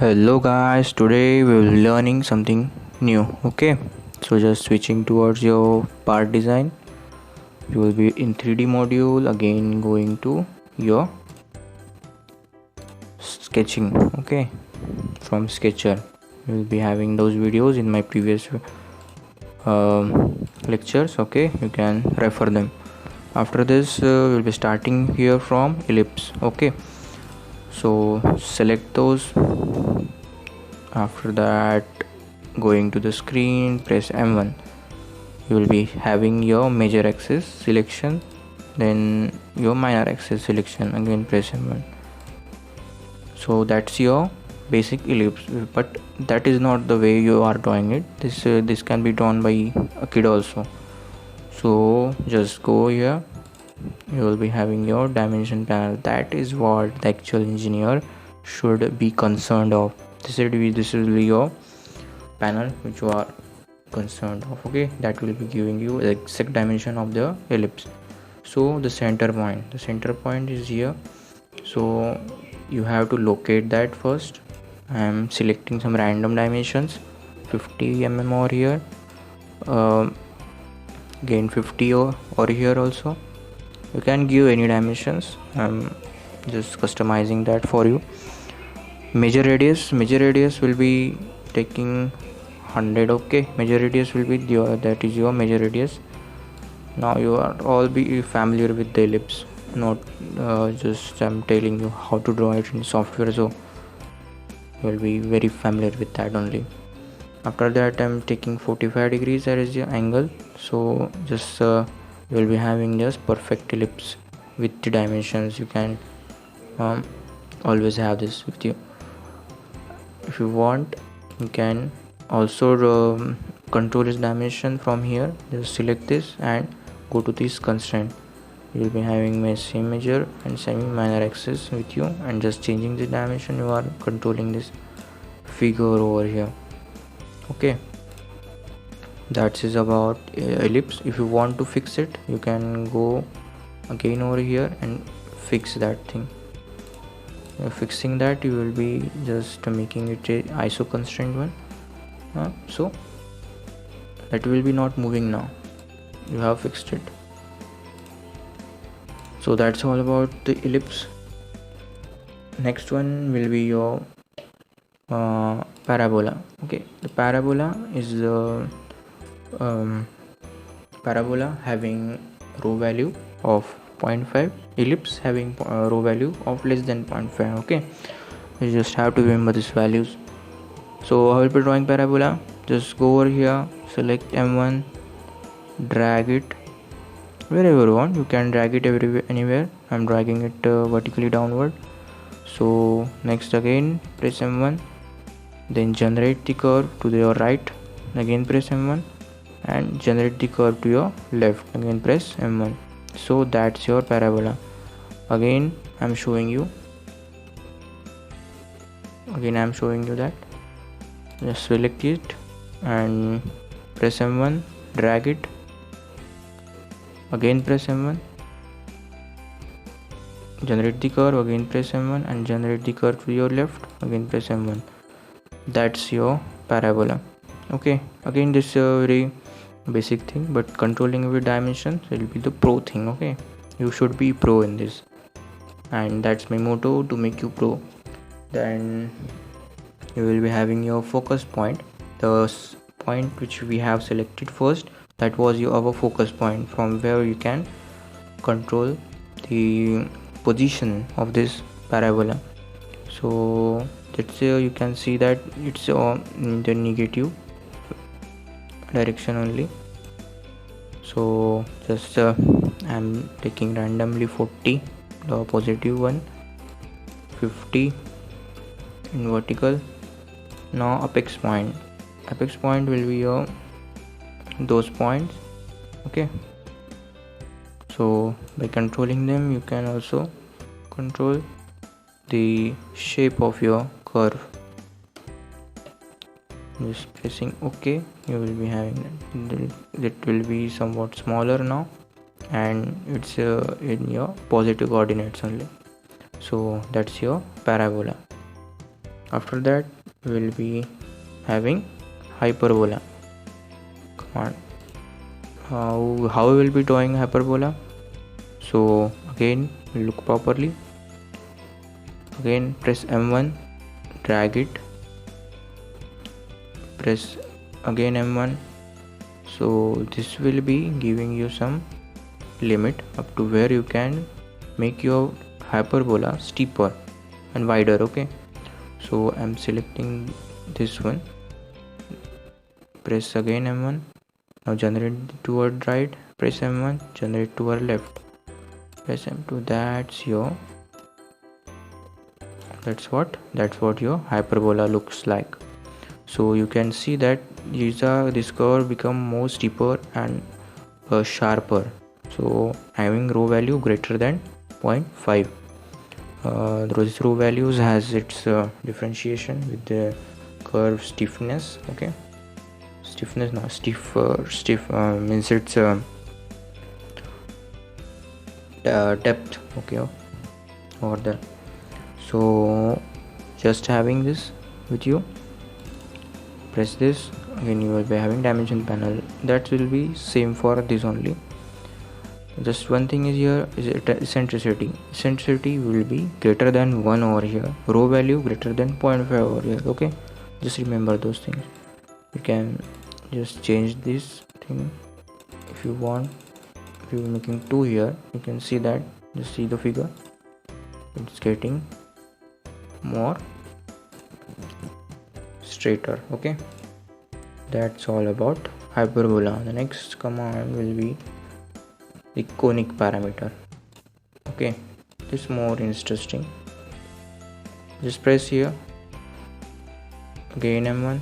Hello guys, today we will be learning something new. Okay, so just switching towards your part design. You will be in 3D module, again going to your sketching. Okay, from Sketcher. You will be having those videos in my previous lectures. Okay, you can refer them. After this, we'll be starting here from ellipse. Okay, so select those. After that, going to the screen, press M1. You will be having your major axis selection, then your minor axis selection, again press M1. So that's your basic ellipse, but that is not the way you are drawing it. This can be drawn by a kid also. So just go here, you will be having your dimension panel. That is what the actual engineer should be concerned of. This will be your panel which you are concerned of. Okay, that will be giving you the exact dimension of the ellipse. So the center point is here, so you have to locate that first. I am selecting some random dimensions, 50 mm over here, again 50 or here also. You can give any dimensions. I'm just customizing that for you. Major radius will be taking 100. Okay, major radius will be that is your major radius. Now you are all be familiar with the ellipse, not just I'm telling you how to draw it in software, so you will be very familiar with that only. After that, I'm taking 45 degrees as the angle, so just you will be having just perfect ellipse with the dimensions. You can always have this with you. If you want, you can also control its dimension from here. Just select this and go to this constraint. You will be having my same major and semi minor axis with you, and just changing the dimension, you are controlling this figure over here. Okay, that is about ellipse. If you want to fix it, you can go again over here and fix that thing. Fixing that, you will be just making it a ISO constraint one, so that will be not moving. Now you have fixed it. So that's all about the ellipse. Next one will be your parabola. Okay, the parabola is the parabola having row value of 0.5, ellipse having row value of less than 0.5. Okay, you just have to remember these values. So I will be drawing parabola. Just go over here, select M1, drag it wherever you want. You can drag it anywhere. I'm dragging it vertically downward. So next, again press M1, then generate the curve to your right, again press M1, and generate the curve to your left, again press M1. So that's your parabola. Again I'm showing you that. Just select it and press M1, drag it, again press M1, generate the curve, again press M1, and generate the curve to your left, again press M1. That's your parabola. Okay, again this very basic thing, but controlling with dimensions will be the pro thing. Okay, you should be pro in this, and that's my motto, to make you pro. Then you will be having your focus point, the point which we have selected first. That was our focus point, from where you can control the position of this parabola. So that's you can see that it's in the negative direction only. So just I'm taking randomly 40, the positive one, 50 in vertical. Now apex point will be your those points. Okay, so by controlling them, you can also control the shape of your curve. Just pressing OK, you will be having it will be somewhat smaller now, and it's in your positive coordinates only. So that's your parabola. After that we will be having hyperbola command. How we will be drawing hyperbola? So again look properly, again press M1, drag it, press again M1. So this will be giving you some limit up to where you can make your hyperbola steeper and wider. Okay, so I'm selecting this one, press again M1. Now generate toward right, press M1, generate toward left, press M2. That's what your hyperbola looks like. So you can see that this curve become more steeper and sharper. So having row value greater than 0.5. This row values has its differentiation with the curve stiffness. Okay, stiffness, now stiff means its depth. Okay, over there. So just having this with you, press this again, you will be having dimension panel. That will be same for this only. Just one thing is here is eccentricity will be greater than 1 over here, row value greater than 0.5 over here. Okay, just remember those things. You can just change this thing if you want. If you're making 2 here, you can see that, just see the figure, it's getting more straighter. Okay, that's all about hyperbola. The next command will be the conic parameter. Okay, this is more interesting. Just press here, again M1.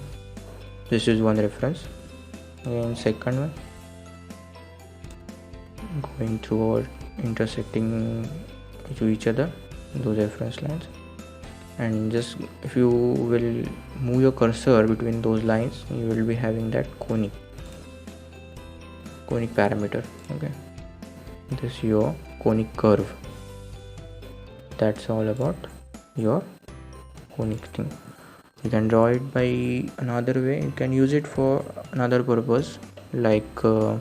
This is one reference, again second one, going through or intersecting to each other, those reference lines. And just if you will move your cursor between those lines, you will be having that conic parameter. Okay, this is your conic curve. That's all about your conic thing. You can draw it by another way. You can use it for another purpose, like I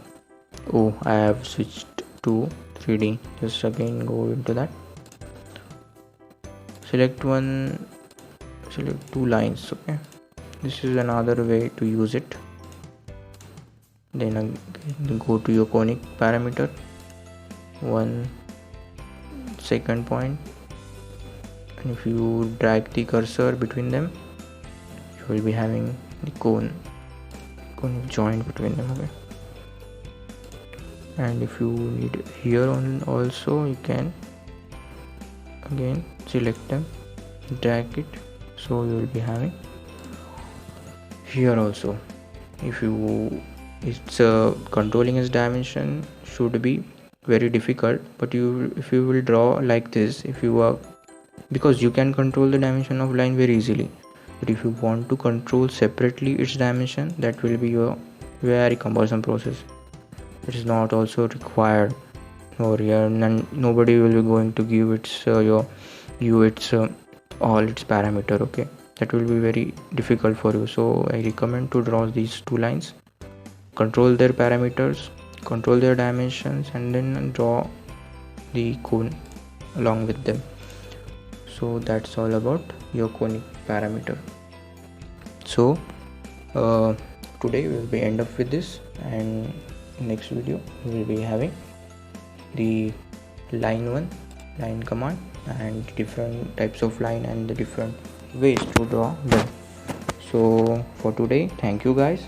have switched to 3D. Just again go into that, select 2 lines. Okay, this is another way to use it. Then again go to your conic parameter, 1 second point, and if you drag the cursor between them, you will be having the conic joint between them. Okay, and if you need here on also, you can again select them, drag it, so you will be having here also. If you controlling its dimension should be very difficult, but if you will draw like this, because you can control the dimension of line very easily, but if you want to control separately its dimension, that will be your very cumbersome process. It is not also required over here, and nobody will be going to give its all its parameter. Okay, that will be very difficult for you. So I recommend to draw these 2 lines, control their parameters, control their dimensions, and then draw the cone along with them. So that's all about your conic parameter. So today we will be end up with this, and next video we will be having the line command and different types of line and the different ways to draw them. So for today, thank you guys.